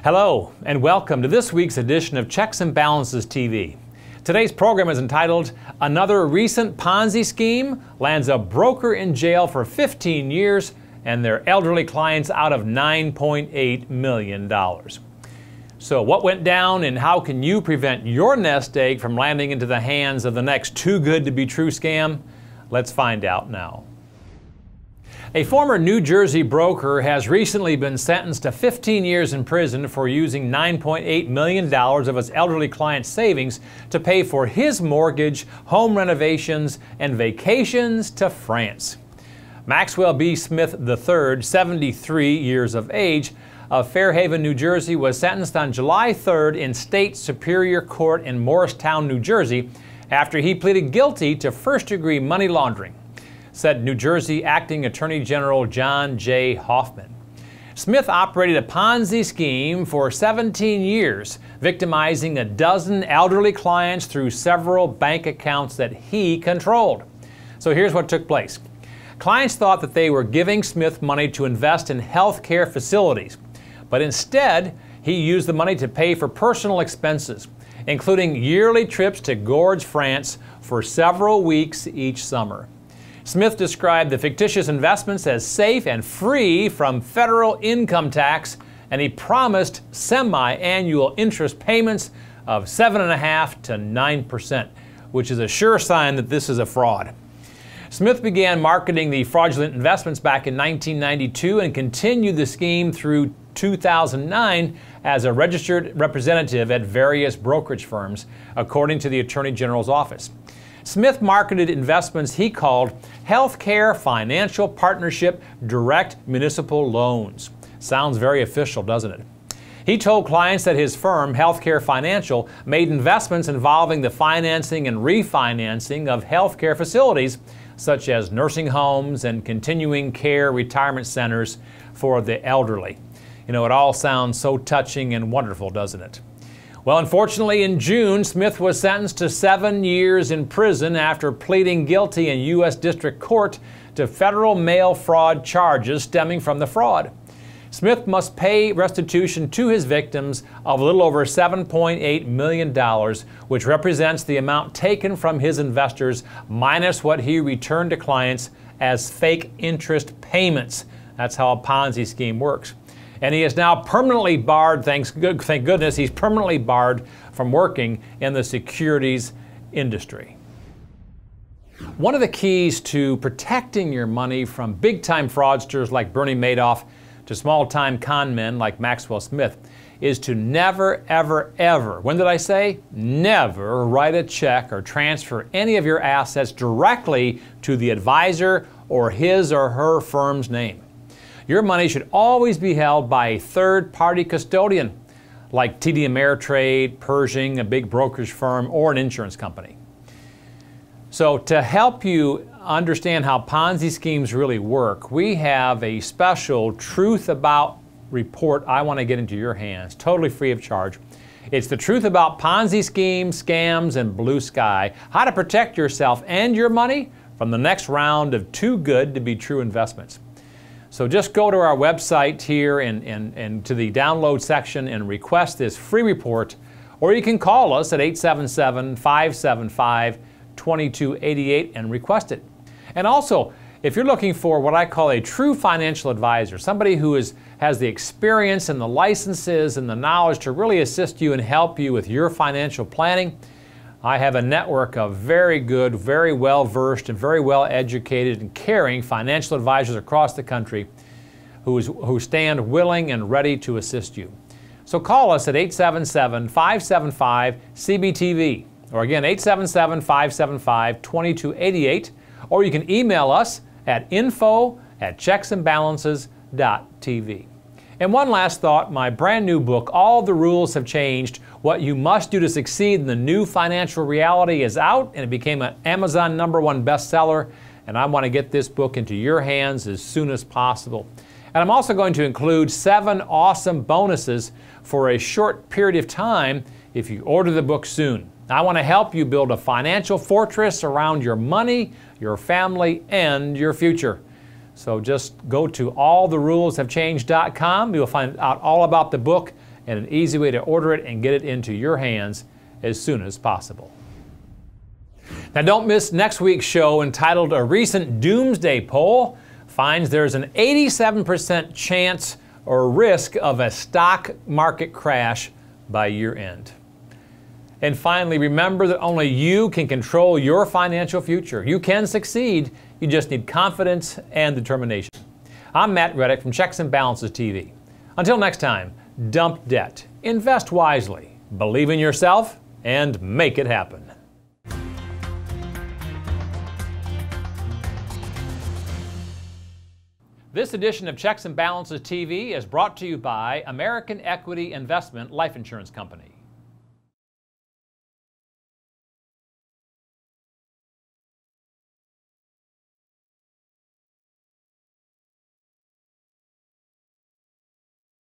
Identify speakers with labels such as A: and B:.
A: Hello, and welcome to this week's edition of Checks and Balances TV. Today's program is entitled, Another Recent Ponzi Scheme Lands a Broker in Jail for 15 Years and Their Elderly Clients Out of $9.8 million. So what went down and how can you prevent your nest egg from landing into the hands of the next too good to be true scam? Let's find out now. A former New Jersey broker has recently been sentenced to 15 years in prison for using $9.8 million of his elderly client's savings to pay for his mortgage, home renovations, and vacations to France. Maxwell B. Smith III, 73 years of age, of Fairhaven, New Jersey, was sentenced on July 3rd in State Superior Court in Morristown, New Jersey, after he pleaded guilty to first-degree money laundering, said New Jersey Acting Attorney General John J. Hoffman. Smith operated a Ponzi scheme for 17 years, victimizing a dozen elderly clients through several bank accounts that he controlled. So here's what took place. Clients thought that they were giving Smith money to invest in health care facilities, but instead he used the money to pay for personal expenses, including yearly trips to Gorges, France for several weeks each summer. Smith described the fictitious investments as safe and free from federal income tax, and he promised semi-annual interest payments of 7.5% to 9%, which is a sure sign that this is a fraud. Smith began marketing the fraudulent investments back in 1992 and continued the scheme through 2009 as a registered representative at various brokerage firms, according to the Attorney General's office. Smith marketed investments he called Healthcare Financial Partnership Direct Municipal Loans. Sounds very official, doesn't it? He told clients that his firm, Healthcare Financial, made investments involving the financing and refinancing of healthcare facilities, such as nursing homes and continuing care retirement centers for the elderly. You know, it all sounds so touching and wonderful, doesn't it? Well, unfortunately, in June, Smith was sentenced to 7 years in prison after pleading guilty in U.S. District Court to federal mail fraud charges stemming from the fraud. Smith must pay restitution to his victims of a little over $7.8 million, which represents the amount taken from his investors minus what he returned to clients as fake interest payments. That's how a Ponzi scheme works. And he is now permanently barred, thank goodness, he's permanently barred from working in the securities industry. One of the keys to protecting your money from big-time fraudsters like Bernie Madoff to small-time con men like Maxwell Smith is to never, ever, ever, when did I say? Never write a check or transfer any of your assets directly to the advisor or his or her firm's name. Your money should always be held by a third-party custodian, like TD Ameritrade, Pershing, a big brokerage firm, or an insurance company. So to help you understand how Ponzi schemes really work, we have a special Truth About report I want to get into your hands, totally free of charge. It's the truth about Ponzi schemes, scams, and blue sky, how to protect yourself and your money from the next round of too good to be true investments. So just go to our website here and to the download section and request this free report, or you can call us at 877-575-2288 and request it. And also, if you're looking for what I call a true financial advisor, somebody who has the experience and the licenses and the knowledge to really assist you and help you with your financial planning, I have a network of very good, very well-versed, and very well-educated and caring financial advisors across the country who stand willing and ready to assist you. So call us at 877-575-CBTV, or again, 877-575-2288, or you can email us at info@checksandbalances.tv. And one last thought, my brand new book, All the Rules Have Changed, What You Must Do to Succeed in the New Financial Reality, is out, and it became an Amazon #1 bestseller, and I want to get this book into your hands as soon as possible. And I'm also going to include 7 awesome bonuses for a short period of time if you order the book soon. I want to help you build a financial fortress around your money, your family, and your future. So just go to alltheruleshavechanged.com. You'll find out all about the book and an easy way to order it and get it into your hands as soon as possible. Now don't miss next week's show entitled A Recent Doomsday Poll Finds There's an 87% chance or risk of a stock market crash by year end. And finally, remember that only you can control your financial future. You can succeed. You just need confidence and determination. I'm Matt Rettick from Checks and Balances TV. Until next time, dump debt, invest wisely, believe in yourself, and make it happen. This edition of Checks and Balances TV is brought to you by American Equity Investment Life Insurance Company.